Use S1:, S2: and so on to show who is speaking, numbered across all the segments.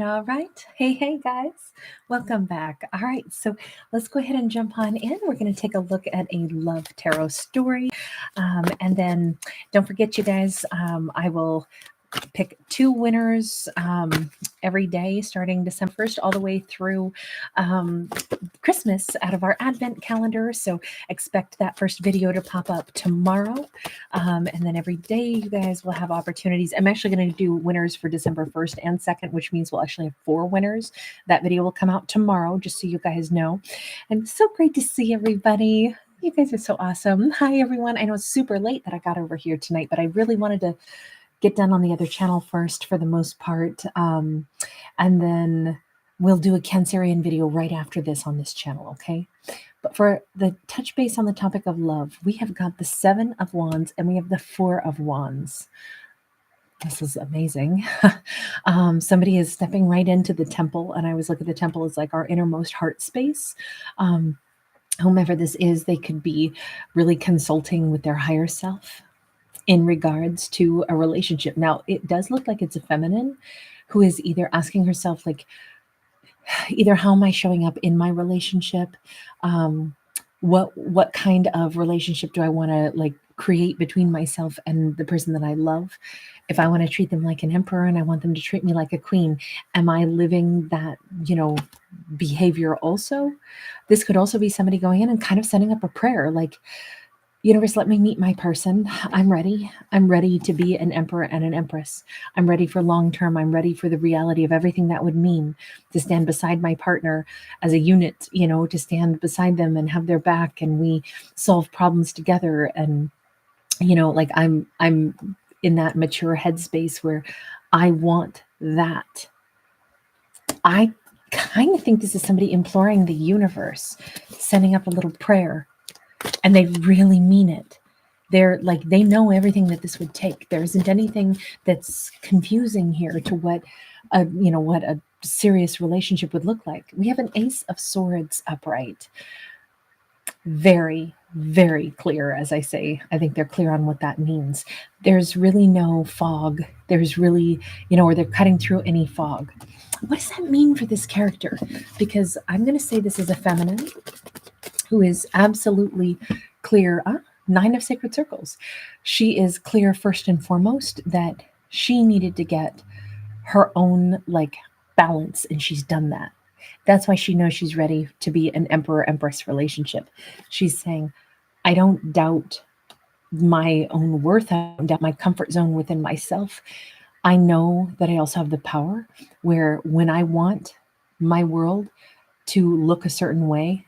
S1: All right. Hey, guys. Welcome back. All right. So let's go ahead and jump on in. We're going to take a look at a love tarot story. And then don't forget, you guys, I will pick two winners every day starting December 1st all the way through um, Christmas out of our Advent calendar. So expect that first video to pop up tomorrow. And then every day you guys will have opportunities. I'm actually going to do winners for December 1st and 2nd, which means we'll actually have 4 winners. That video will come out tomorrow, just so you guys know. And so great to see everybody. You guys are so awesome. Hi, everyone. I know it's super late that I got over here tonight, but I really wanted to get done on the other channel first for the most part. And then we'll do a Cancerian video right after this on this channel, okay? But for the touch base on the topic of love, we have got the 7 of Wands and we have the 4 of Wands. This is amazing. Somebody is stepping right into the temple, and I always look at the temple as like our innermost heart space. Whomever this is, they could be really consulting with their higher self in regards to a relationship. Now, it does look like it's a feminine who is either asking herself, like, either how am I showing up in my relationship? What kind of relationship do I want to like create between myself and the person that I love? If I want to treat them like an emperor and I want them to treat me like a queen, am I living that, behavior also? This could also be somebody going in and kind of setting up a prayer, like, universe, let me meet my person. I'm ready. I'm ready to be an emperor and an empress. I'm ready for long term. I'm ready for the reality of everything that would mean to stand beside my partner as a unit, to stand beside them and have their back, and we solve problems together. And, like I'm in that mature headspace where I want that. I kind of think this is somebody imploring the universe, sending up a little prayer. And they really mean it. They're like, they know everything that this would take. There isn't anything that's confusing here to what a serious relationship would look like. We have an Ace of Swords upright. Very, very clear, as I say. I think they're clear on what that means. There's really no fog. There's really, or they're cutting through any fog. What does that mean for this character? Because I'm going to say this is a feminine who is absolutely clear. 9 of Sacred Circles. She is clear first and foremost that she needed to get her own balance, and she's done that. That's why she knows she's ready to be an emperor-empress relationship. She's saying, I don't doubt my own worth. I don't doubt my comfort zone within myself. I know that I also have the power where when I want my world to look a certain way,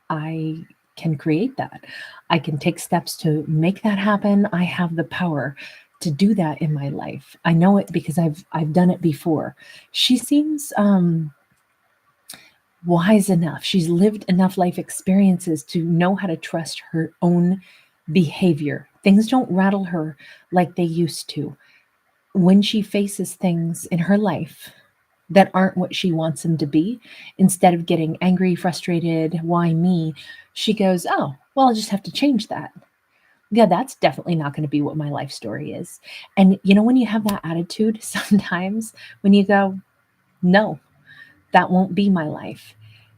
S1: I can create that. I can take steps to make that happen. I have the power to do that in my life. I know it because I've done it before. She seems wise enough. She's lived enough life experiences to know how to trust her own behavior. Things don't rattle her like they used to. When she faces things in her life that aren't what she wants them to be, instead of getting angry, frustrated, why me, she goes, oh, well, I'll just have to change that. Yeah, that's definitely not going to be what my life story is. And when you have that attitude, sometimes when you go, no, that won't be my life.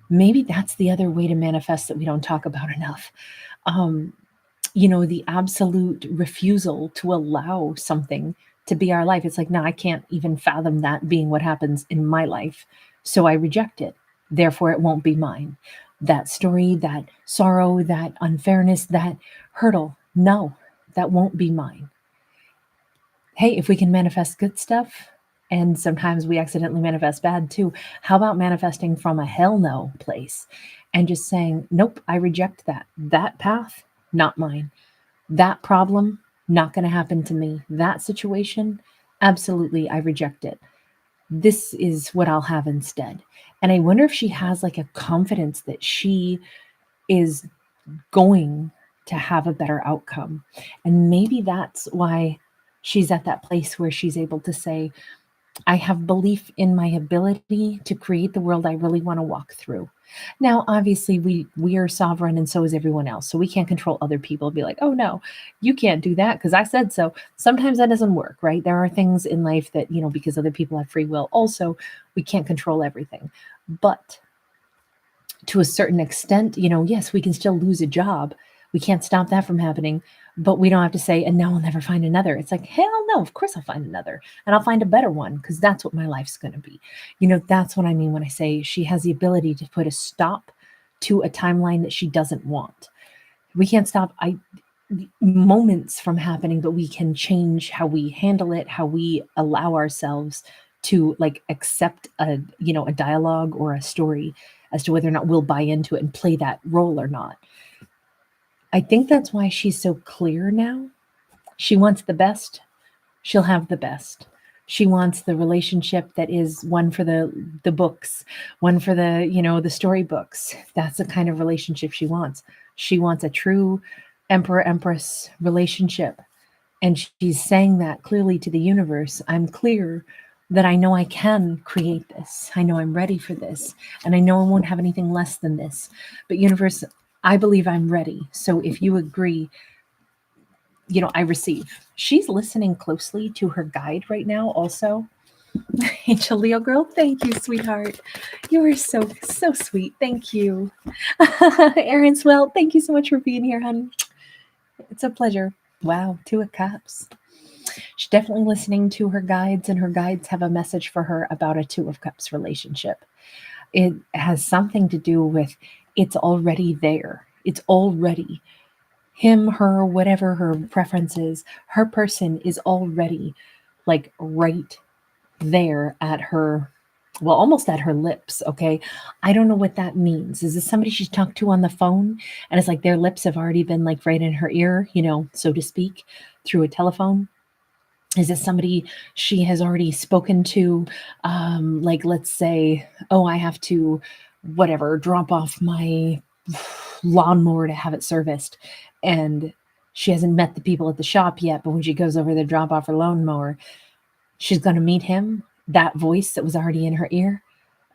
S1: Maybe that's the other way to manifest that we don't talk about enough. The absolute refusal to allow something to be our life. It's like, no, I can't even fathom that being what happens in my life. So I reject it. Therefore, it won't be mine. That story, that sorrow, that unfairness, that hurdle, no, that won't be mine. Hey, if we can manifest good stuff, and sometimes we accidentally manifest bad too, how about manifesting from a hell no place and just saying, nope, I reject that. That path, not mine. That problem, not going to happen to me. That situation, absolutely, I reject it. This is what I'll have instead. And I wonder if she has a confidence that she is going to have a better outcome. And maybe that's why she's at that place where she's able to say, I have belief in my ability to create the world I really want to walk through. Now, obviously, we are sovereign, and so is everyone else. So we can't control other people. Be like, oh no, you can't do that because I said so. Sometimes that doesn't work, right? There are things in life that because other people have free will. Also, we can't control everything, but to a certain extent, yes, we can still lose a job. We can't stop that from happening, but we don't have to say, and now I'll never find another. It's like, hell no, of course I'll find another and I'll find a better one because that's what my life's going to be. That's what I mean when I say she has the ability to put a stop to a timeline that she doesn't want. We can't stop moments from happening, but we can change how we handle it, how we allow ourselves to like accept a dialogue or a story as to whether or not we'll buy into it and play that role or not. I think that's why she's so clear now. She wants the best, she'll have the best. She wants the relationship that is one for the books, one for the storybooks. That's the kind of relationship she wants. She wants a true emperor empress relationship. And she's saying that clearly to the universe. I'm clear that I know I can create this. I know I'm ready for this. And I know I won't have anything less than this. But universe, I believe I'm ready. So if you agree, I receive. She's listening closely to her guide right now also. Angel Leo girl, thank you, sweetheart. You are so, so sweet. Thank you. Aaron Swell, thank you so much for being here, honey. It's a pleasure. Wow, 2 of Cups. She's definitely listening to her guides, and her guides have a message for her about a 2 of Cups relationship. It has something to do with it's already there. It's already him, her, whatever her preference is. Her person is already like right there at her, well, almost at her lips. Okay. I don't know what that means. Is this somebody she's talked to on the phone? And it's like their lips have already been like right in her ear, so to speak, through a telephone? Is this somebody she has already spoken to? Like, let's say, oh, I have to, whatever, drop off my lawnmower to have it serviced. And she hasn't met the people at the shop yet, but when she goes over to drop off her lawnmower, she's going to meet him, that voice that was already in her ear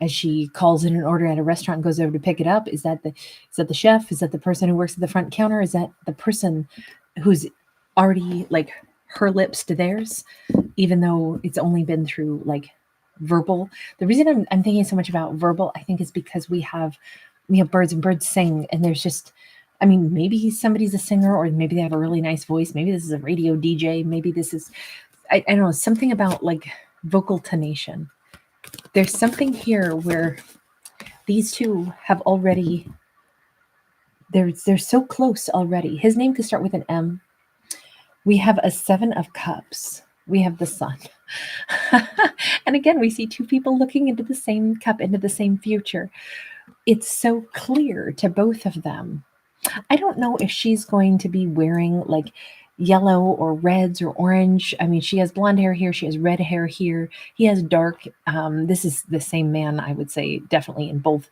S1: as she calls in an order at a restaurant and goes over to pick it up. Is that the chef? Is that the person who works at the front counter? Is that the person who's already like her lips to theirs, even though it's only been through like verbal? The reason I'm thinking so much about verbal, I think, is because we have birds, and birds sing, and there's just, I mean, maybe somebody's a singer, or maybe they have a really nice voice. Maybe this is a radio DJ. Maybe this is, I don't know, something about like vocal tonation. There's something here where these two have already, they're so close already. His name could start with an M. We have a 7 of Cups. We have the Sun. And again, we see 2 people looking into the same cup, into the same future. It's so clear to both of them. I don't know if she's going to be wearing like yellow or reds or orange. I mean, she has blonde hair here. She has red hair here. He has dark. This is the same man, I would say, definitely in both.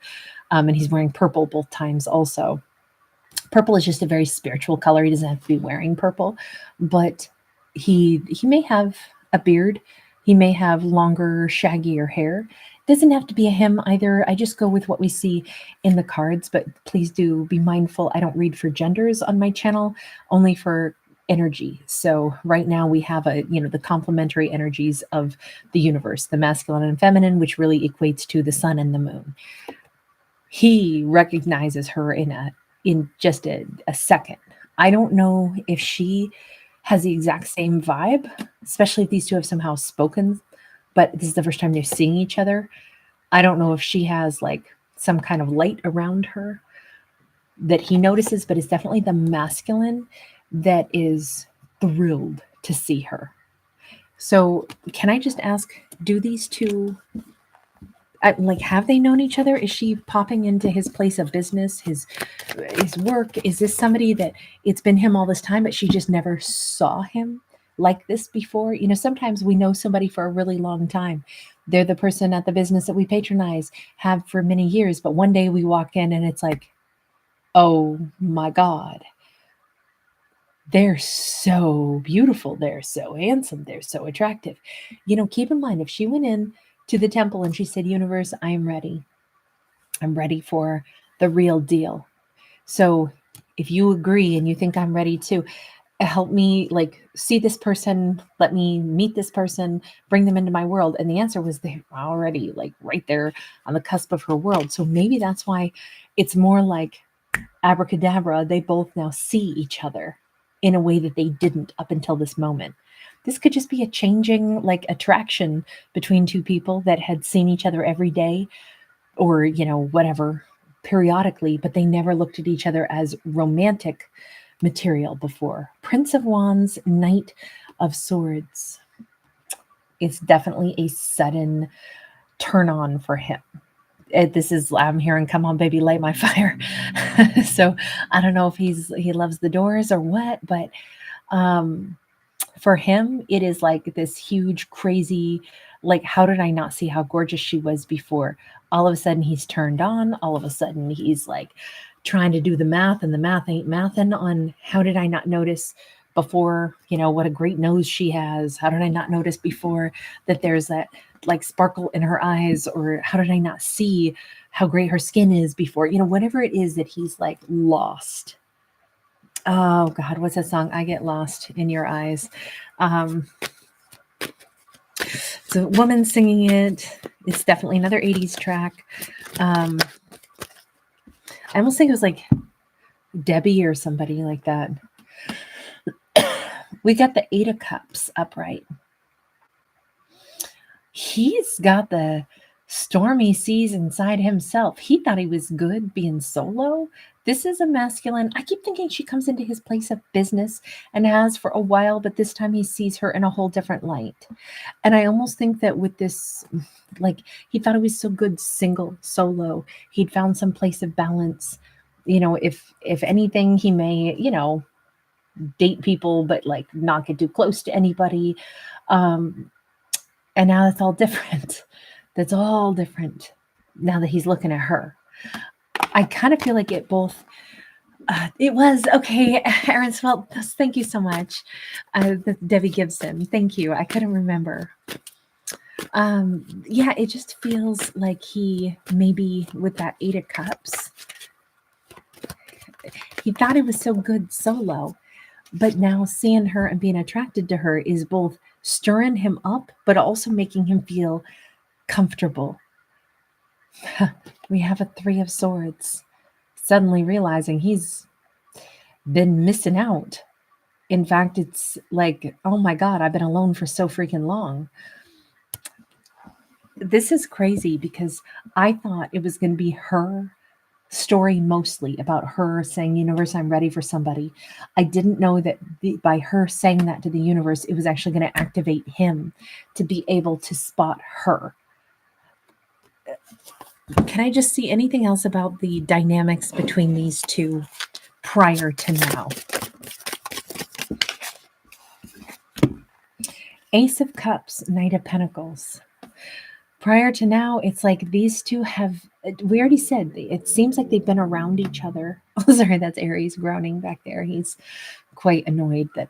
S1: And he's wearing purple both times also. Purple is just a very spiritual color. He doesn't have to be wearing purple, but he may have a beard. He may have longer, shaggier hair. Doesn't have to be a him either. I just go with what we see in the cards, but please do be mindful. I don't read for genders on my channel, only for energy. So right now we have the complementary energies of the universe, the masculine and feminine, which really equates to the sun and the moon. He recognizes her in just a second. I don't know if she has the exact same vibe, especially if these 2 have somehow spoken, but this is the first time they're seeing each other. I don't know if she has like some kind of light around her that he notices, but it's definitely the masculine that is thrilled to see her. So can I just ask, do these 2, like, have they known each other? Is she popping into his place of business, his work? Is this somebody that it's been him all this time, but she just never saw him like this before? Sometimes we know somebody for a really long time. They're the person at the business that we patronize, have for many years, but one day we walk in and it's like, oh my God, They're so beautiful. They're so handsome. They're so attractive. Keep in mind, if she went in to the temple and she said, Universe, I am ready. I'm ready for the real deal. So if you agree and you think I'm ready to help me like see this person, let me meet this person, bring them into my world. And the answer was they're already like right there on the cusp of her world. So maybe that's why it's more like abracadabra. They both now see each other in a way that they didn't up until this moment. This could just be a changing like attraction between two people that had seen each other every day or, whatever, periodically, but they never looked at each other as romantic material before. Prince of Wands, Knight of Swords. It's definitely a sudden turn on for him. I'm hearing, come on, baby, light my fire. So I don't know if he loves the doors or what, but um, for him, it is like this huge, crazy, like, how did I not see how gorgeous she was before? All of a sudden, he's turned on. All of a sudden, he's like trying to do the math, and the math ain't mathin' on how did I not notice before, what a great nose she has? How did I not notice before that there's that like sparkle in her eyes? Or how did I not see how great her skin is before? Whatever it is that he's like lost. Oh God, what's that song? I get lost in your eyes. Um, it's a woman singing it. It's definitely another 80s track. I almost think it was like Debbie or somebody like that. We got the Eight of Cups upright. He's got the stormy seas inside himself. He thought he was good being solo. This is a masculine. I keep thinking she comes into his place of business and has for a while, but this time he sees her in a whole different light. And I almost think that with this, like, he thought he was so good single, solo. He'd found some place of balance. If anything, he may, date people, but like not get too close to anybody. Um, and now that's all different. That's all different now that he's looking at her. I kind of feel like it both. It was okay, Aaron. Well, thank you so much, Debbie Gibson. Thank you. I couldn't remember. Yeah, it just feels like he maybe with that Eight of Cups, he thought it was so good solo, but now seeing her and being attracted to her is both stirring him up, but also making him feel comfortable. We have a Three of Swords, suddenly realizing he's been missing out. In fact, it's like, oh my God, I've been alone for so freaking long. This is crazy because I thought it was going to be her story mostly about her saying, Universe, I'm ready for somebody. I didn't know that by her saying that to the universe, it was actually going to activate him to be able to spot her. Can I just see anything else about the dynamics between these two prior to now? Ace of Cups, Knight of Pentacles. Prior to now, it's like these two have, we already said, it seems like they've been around each other. Oh, sorry, that's Aries groaning back there. He's quite annoyed that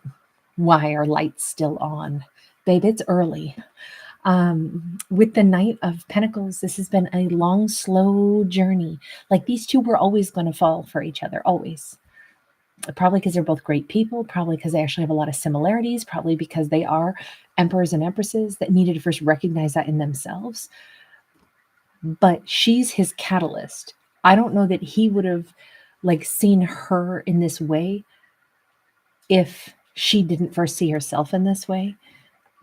S1: why are lights still on? Babe, it's early. With the Knight of Pentacles, this has been a long, slow journey. Like these two were always going to fall for each other, always. Probably because they're both great people, probably because they actually have a lot of similarities, probably because they are emperors and empresses that needed to first recognize that in themselves. But she's his catalyst. I don't know that he would have like seen her in this way if she didn't first see herself in this way.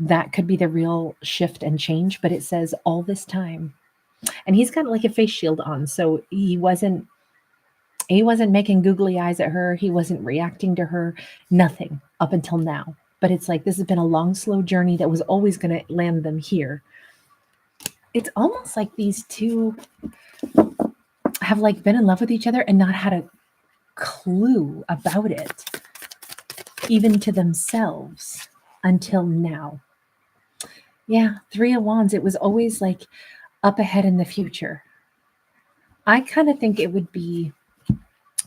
S1: That could be the real shift and change, but it says all this time. And he's got like a face shield on, so he wasn't making googly eyes at her. He wasn't reacting to her, nothing up until now. But it's like this has been a long, slow journey that was always going to land them here. It's almost like these two have like been in love with each other and not had a clue about it, even to themselves, until now. Yeah, Three of Wands, it was always like up ahead in the future. I kind of think it would be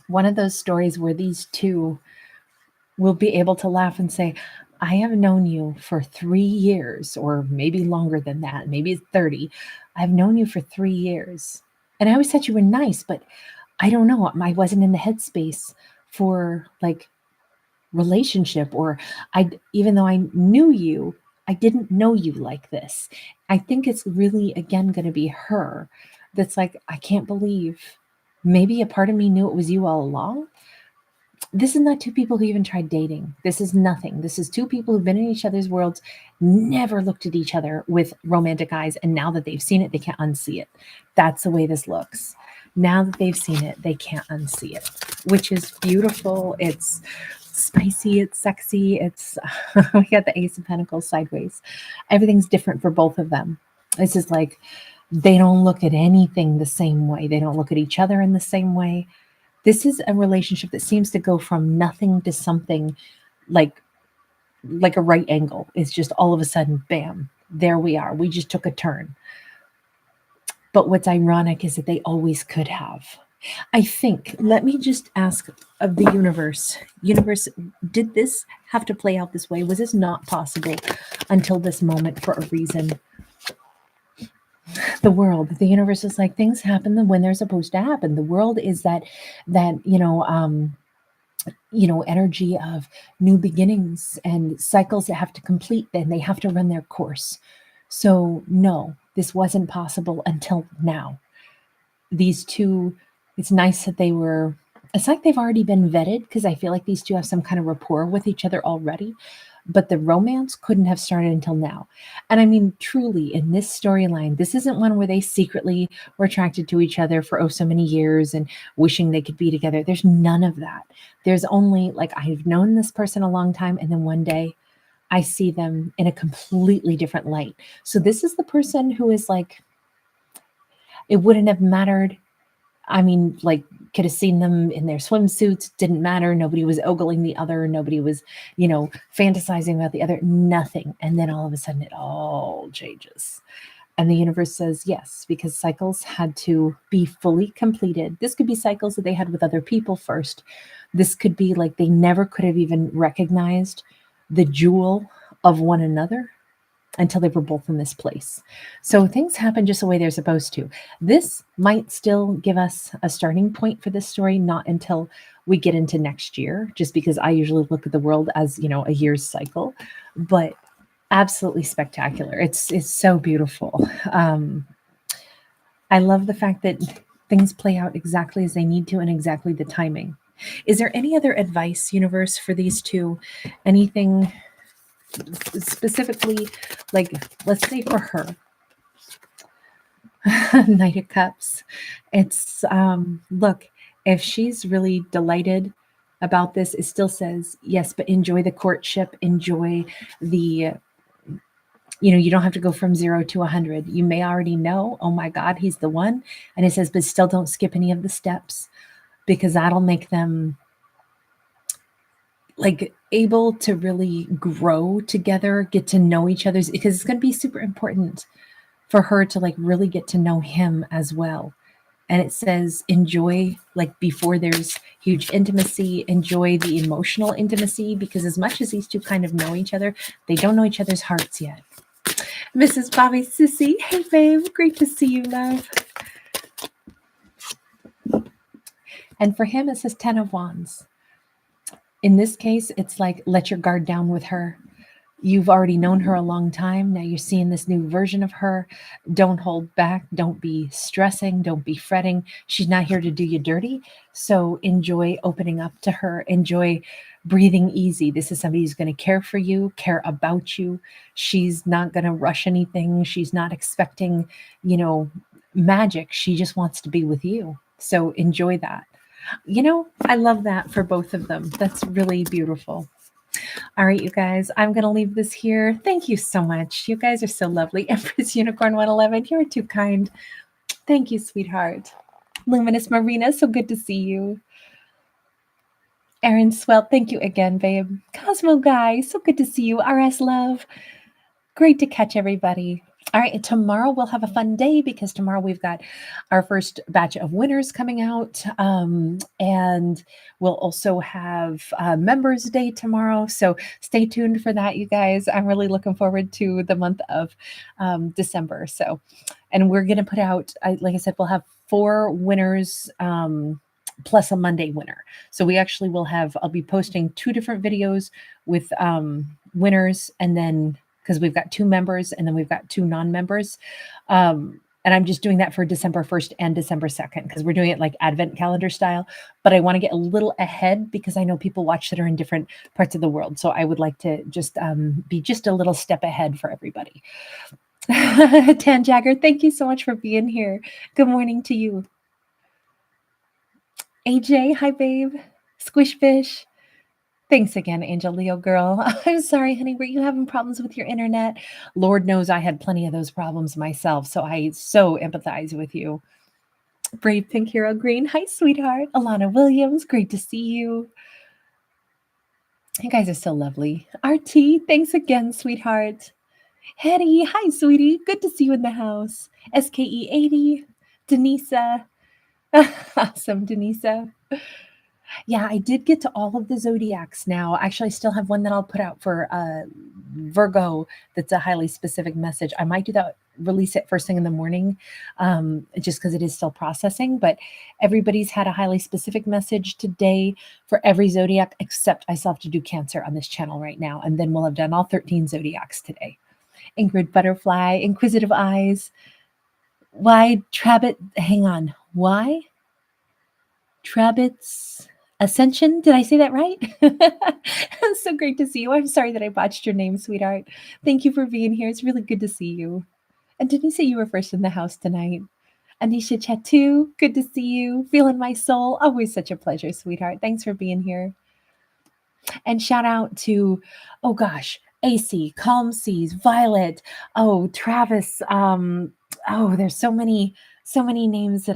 S1: one of those stories where these two will be able to laugh and say, I have known you for 3 years, or maybe longer than that, maybe it's 30. I've known you for 3 years. And I always thought you were nice, but I don't know. I wasn't in the headspace for like relationship, or even though I knew you, I didn't know you like this. I think it's really, again, going to be her that's like, I can't believe maybe a part of me knew it was you all along. This is not two people who even tried dating. This is nothing. This is two people who've been in each other's worlds, never looked at each other with romantic eyes. And now that they've seen it, they can't unsee it. That's the way this looks. Now that they've seen it, they can't unsee it, which is beautiful. It's spicy. It's sexy. It's, we got the Ace of Pentacles sideways. Everything's different for both of them. It's just like, they don't look at anything the same way. They don't look at each other in the same way. This is a relationship that seems to go from nothing to something like a right angle. It's just all of a sudden, bam, there we are. We just took a turn. But what's ironic is that they always could have. I think, let me just ask of the universe. Universe, did this have to play out this way? Was this not possible until this moment for a reason? The world, the universe is like, things happen when they're supposed to happen. The world is that energy of new beginnings and cycles that have to complete, then they have to run their course. So no, this wasn't possible until now. These two, it's nice that it's like they've already been vetted, because I feel like these two have some kind of rapport with each other already. But the romance couldn't have started until now. And I mean, truly, in this storyline, this isn't one where they secretly were attracted to each other for so many years and wishing they could be together. There's none of that. There's only like, I've known this person a long time, and then one day I see them in a completely different light. So this is the person who is like, it wouldn't have mattered. I mean, like, could have seen them in their swimsuits, didn't matter. Nobody was ogling the other. Nobody was, fantasizing about the other, nothing. And then all of a sudden it all changes. And the universe says yes, because cycles had to be fully completed. This could be cycles that they had with other people first. This could be like they never could have even recognized the jewel of one another until they were both in this place. So things happen just the way they're supposed to. This might still give us a starting point for this story, not until we get into next year, just because I usually look at the world as, a year's cycle. But absolutely spectacular. It's so beautiful. I love the fact that things play out exactly as they need to and exactly the timing. Is there any other advice, universe, for these two? Anything specifically, like, let's say for her? Knight of Cups. It's look, if she's really delighted about this, it still says yes, but enjoy the courtship, enjoy the you don't have to go from 0 to 100. You may already know, oh my God, he's the one. And it says, but still don't skip any of the steps, because that'll make them like able to really grow together, get to know each other's, because it's going to be super important for her to like really get to know him as well. And it says enjoy, like, before there's huge intimacy, enjoy the emotional intimacy, because as much as these two kind of know each other, they don't know each other's hearts yet. Mrs. Bobby Sissy, hey babe, great to see you, love. And for him, it says 10 of Wands. In this case, it's like, let your guard down with her. You've already known her a long time. Now you're seeing this new version of her. Don't hold back. Don't be stressing. Don't be fretting. She's not here to do you dirty. So enjoy opening up to her. Enjoy breathing easy. This is somebody who's going to care for you, care about you. She's not going to rush anything. She's not expecting, magic. She just wants to be with you. So enjoy that. I love that for both of them. That's really beautiful. All right, you guys, I'm going to leave this here. Thank you so much. You guys are so lovely. Empress Unicorn 111, you're too kind. Thank you, sweetheart. Luminous Marina, so good to see you. Erin Swell, thank you again, babe. Cosmo Guy, so good to see you. RS Love, great to catch everybody. All right, and tomorrow we'll have a fun day because tomorrow we've got our first batch of winners coming out. And we'll also have Members Day tomorrow. So stay tuned for that, you guys. I'm really looking forward to the month of December. So, and we're going to put out, like I said, we'll have 4 winners. Plus a Monday winner. So we actually will have, I'll be posting 2 different videos with winners, and then because we've got 2 members and then we've got 2 non-members. And I'm just doing that for December 1st and December 2nd because we're doing it like advent calendar style. But I want to get a little ahead because I know people watch that are in different parts of the world. So I would like to just be just a little step ahead for everybody. Tan Jagger, thank you so much for being here. Good morning to you. AJ, hi babe. Squishfish. Thanks again, Angel Leo girl. I'm sorry, honey. Were you having problems with your internet? Lord knows I had plenty of those problems myself, so I so empathize with you. Brave Pink Hero Green. Hi, sweetheart. Alana Williams. Great to see you. You guys are so lovely. RT, thanks again, sweetheart. Hetty, hi, sweetie. Good to see you in the house. SKE80. Denisa. Awesome, Denisa. Yeah, I did get to all of the zodiacs now. Actually, I still have one that I'll put out for Virgo that's a highly specific message. I might do that, release it first thing in the morning, just because it is still processing. But everybody's had a highly specific message today for every zodiac, except I still have to do Cancer on this channel right now. And then we'll have done all 13 zodiacs today. Ingrid Butterfly, Inquisitive Eyes. Why Trabbit? Hang on. Why? Trabbit's Ascension. Did I say that right? It's so great to see you. I'm sorry that I botched your name, sweetheart. Thank you for being here. It's really good to see you. And didn't you say you were first in the house tonight? Anisha Chatu, good to see you. Feeling my soul. Always such a pleasure, sweetheart. Thanks for being here. And shout out to, oh gosh, AC, Calm Seas, Violet, oh, Travis. There's so many names that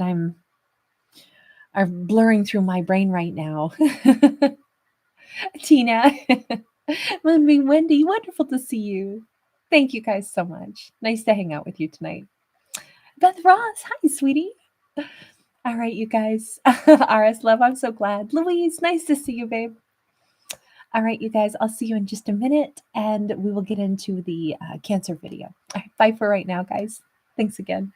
S1: are blurring through my brain right now. Tina, Wendy, wonderful to see you. Thank you guys so much. Nice to hang out with you tonight. Beth Ross, hi, sweetie. All right, you guys. RS Love, I'm so glad. Louise, nice to see you, babe. All right, you guys, I'll see you in just a minute, and we will get into the Cancer video. All right, bye for right now, guys. Thanks again.